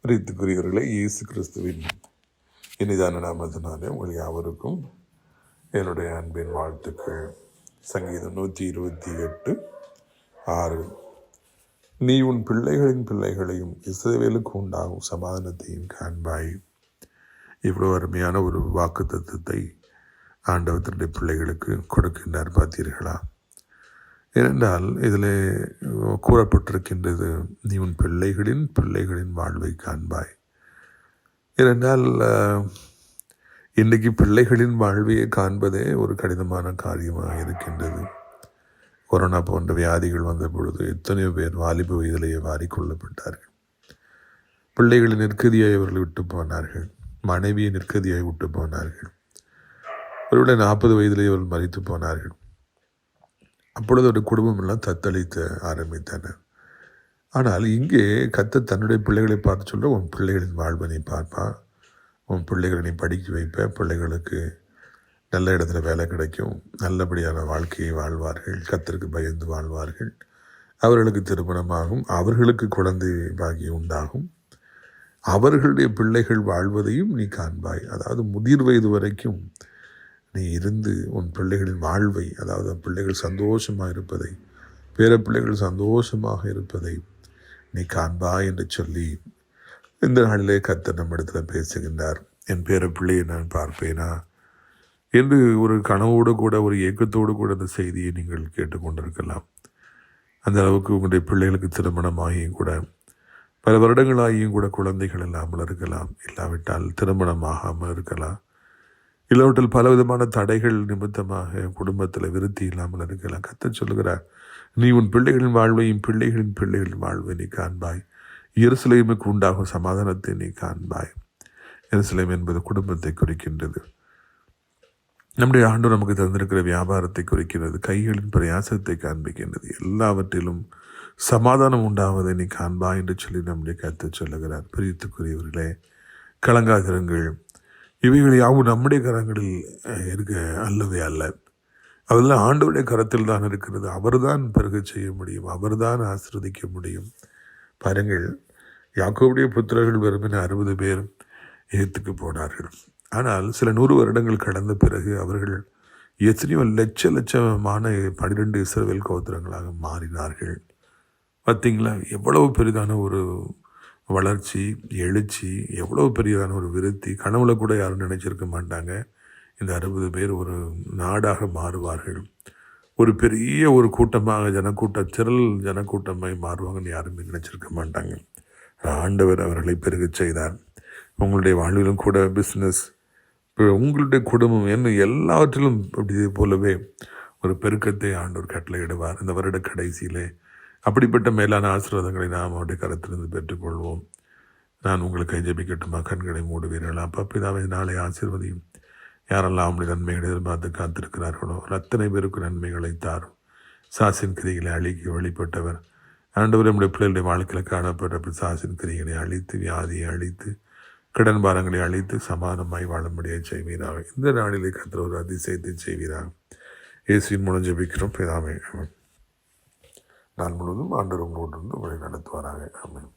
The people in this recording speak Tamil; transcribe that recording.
பிரியத்துக்குரியவர்களே, இயேசு கிறிஸ்துவின் இனிதான நாமத்தினாலே உங்கள் யாவருக்கும் என்னுடைய அன்பின் வாழ்த்துக்கள். சங்கீதம் 128:6. நீ உன் பிள்ளைகளின் பிள்ளைகளையும் இஸ்ரவேலுக்கு உண்டாகும் சமாதானத்தையும் காண்பாய். இவ்வளோ அருமையான ஒரு வாக்கு தத்துவத்தை ஆண்டவர் தன்னுடைய பிள்ளைகளுக்கு கொடுக்கின்றார். பார்த்தீர்களா? ஏனென்றால் இதில் கூறப்பட்டிருக்கின்றது, நீ உன் பிள்ளைகளின் பிள்ளைகளின் வாழ்வை காண்பாய். ஏனென்றால் இன்றைக்கு பிள்ளைகளின் வாழ்வையை காண்பதே ஒரு கடினமான காரியமாக இருக்கின்றது. கொரோனா போன்ற வியாதிகள் வந்த பொழுது எத்தனையோ பேர் வாலிப வயதிலேயே வாரிக்கொள்ளப்பட்டார்கள். பிள்ளைகளின் நிற்கதியாய் அவர்கள் விட்டு போனார்கள். மனைவியை நிற்கதியாய் விட்டு போனார்கள். ஒருவேளை 40 வயதிலேயே அவர்கள் மரித்து போனார்கள். அப்பொழுது ஒரு குடும்பம் எல்லாம் தத்தளித்து ஆரம்பித்தன. ஆனால் இங்கே கர்த்தர் தன்னுடைய பிள்ளைகளை பார்த்து சொல்ல, உன் பிள்ளைகளின் வாழ்வனை பார்ப்பா, உன் பிள்ளைகளை நீ படிக்க வைப்ப, பிள்ளைகளுக்கு நல்ல இடத்துல வேலை கிடைக்கும், நல்லபடியான வாழ்க்கையை வாழ்வார்கள், கர்த்தருக்கு பயந்து வாழ்வார்கள், அவர்களுக்கு திருமணமாகும், அவர்களுக்கு குழந்தை பாக்கியம் உண்டாகும், அவர்களுடைய பிள்ளைகள் வாழ்வதையும் நீ காண்பாய். அதாவது முதிர் வயது வரைக்கும் நீ இருந்து உன் பிள்ளைகளின் வாழ்வை, அதாவது பிள்ளைகள் சந்தோஷமாக இருப்பதை, பேர பிள்ளைகள் சந்தோஷமாக இருப்பதை நீ காண்பாய் என்று சொல்லி இந்த நாளிலே கர்த்தர் நம்மிடத்தில் பேசுகின்றார். என் பேர பிள்ளையை நான் பார்ப்பேனா என்று ஒரு கனவோடு கூட, ஒரு ஏக்கத்தோடு கூட அந்த செய்தியை நீங்கள் கேட்டுக்கொண்டிருக்கலாம். அந்த அளவுக்கு உங்களுடைய பிள்ளைகளுக்கு திருமணமாகியும் கூட, பல வருடங்களாகியும் கூட குழந்தைகள் இல்லாமல் இருக்கலாம், இல்லாவிட்டால் திருமணமாகாமல் இருக்கலாம், இல்லாவிட்டால் பலவிதமான தடைகள் நிமித்தமாக குடும்பத்தில் விருத்தி இல்லாமல் இருக்கலாம். கர்த்தர் சொல்லுகிறார், நீ உன் பிள்ளைகளின் வாழ்வையும் பிள்ளைகளின் பிள்ளைகளின் வாழ்வை நீ காண்பாய். எருசலேமுக்கு உண்டாகும் சமாதானத்தை நீ காண்பாய். எருசலேம் என்பது குடும்பத்தை குறிக்கின்றது. நம்முடைய ஆண்டவர் நமக்கு தந்திருக்கிற வியாபாரத்தை குறிக்கிறது. கைகளின் பிரயாசத்தை காண்பிக்கின்றது. எல்லாவற்றிலும் சமாதானம் உண்டாவதை நீ காண்பாய் என்று சொல்லி நம்முடைய கர்த்தர் சொல்லுகிறார். பிரியத்துக்குரியவர்களே, கலங்காதிருங்கள். இவைகள் யாவும் நம்முடைய கரங்களில் இருக்க அல்லவே அல்ல. அதெல்லாம் ஆண்டவருடைய கரத்தில் தான் இருக்கிறது. அவர்தான் பெருக செய்ய முடியும், அவர்தான் ஆசீர்வதிக்க முடியும். பாருங்கள், யாக்கோபுடைய புத்திரர்கள் வெறுமனே 60 பேர் எகிப்துக்கு போனார்கள். ஆனால் சில 100 வருடங்கள் கடந்த பிறகு அவர்கள் எத்தனையோ லட்சமான 12 இஸ்ரவேல் கோத்திரங்களாக மாறினார்கள். பார்த்தீங்களா? எவ்வளவு பெரிதான ஒரு வளர்ச்சி, எழுச்சி, எவ்வளோ பெரியதான ஒரு விருத்தி. கனவுல கூட யாரும் நினைச்சிருக்க மாட்டாங்க இந்த 60 பேர் ஒரு நாடாக மாறுவார்கள், ஒரு பெரிய ஒரு கூட்டமாக திரள் ஜனக்கூட்டமாய் மாறுவாங்கன்னு யாருமே நினைச்சிருக்க மாட்டாங்க. ஆண்டவர் அவர்களை பெருக செய்தார். உங்களுடைய வாழ்விலும் கூட பிஸ்னஸ், உங்களுடைய குடும்பம் என்ன எல்லாவற்றிலும் அப்படி போலவே ஒரு பெருக்கத்தை ஆண்டவர் கட்டளையிடுவார். இந்த வருட கடைசியிலே அப்படிப்பட்ட மேலான ஆசீர்வாதங்களை நாம் அவருடைய கரத்திலிருந்து பெற்றுக்கொள்வோம். நான் உங்களுக்கு ஜெபிக்கட்டுமா? கண்களை மூடுவீர்கள். அப்பா பிதாவை, நாளை ஆசீர்வதியும். யாரெல்லாம் அப்படி நன்மைகளை எதிர்பார்த்து காத்திருக்கிறார்களோ அத்தனை பேருக்கு நன்மைகளை தாரும். சாசின் கிரிகளை அழிக்க வெளிப்பட்டவர் ஆண்டவர். நம்முடைய பிள்ளைகளுடைய வாழ்க்கையில் காணப்பட்ட சாசின் கிரிகளை அழித்து, வியாதியை அழித்து, கடன் பாரங்களை அழித்து சமாதானமாய் வாழும்படியாக செய்வீராக. இந்த நாளிலே கர்த்தர் ஒரு அதிசயத்தை செய்வீராக. இயேசுவின் மூலம் ஜெபிக்கிறோம் பிதாவே. நாள் முழுவதும் ஆண்டவர் உங்களோடு இருந்து உங்களை நடத்துவாராக. ஆமென்.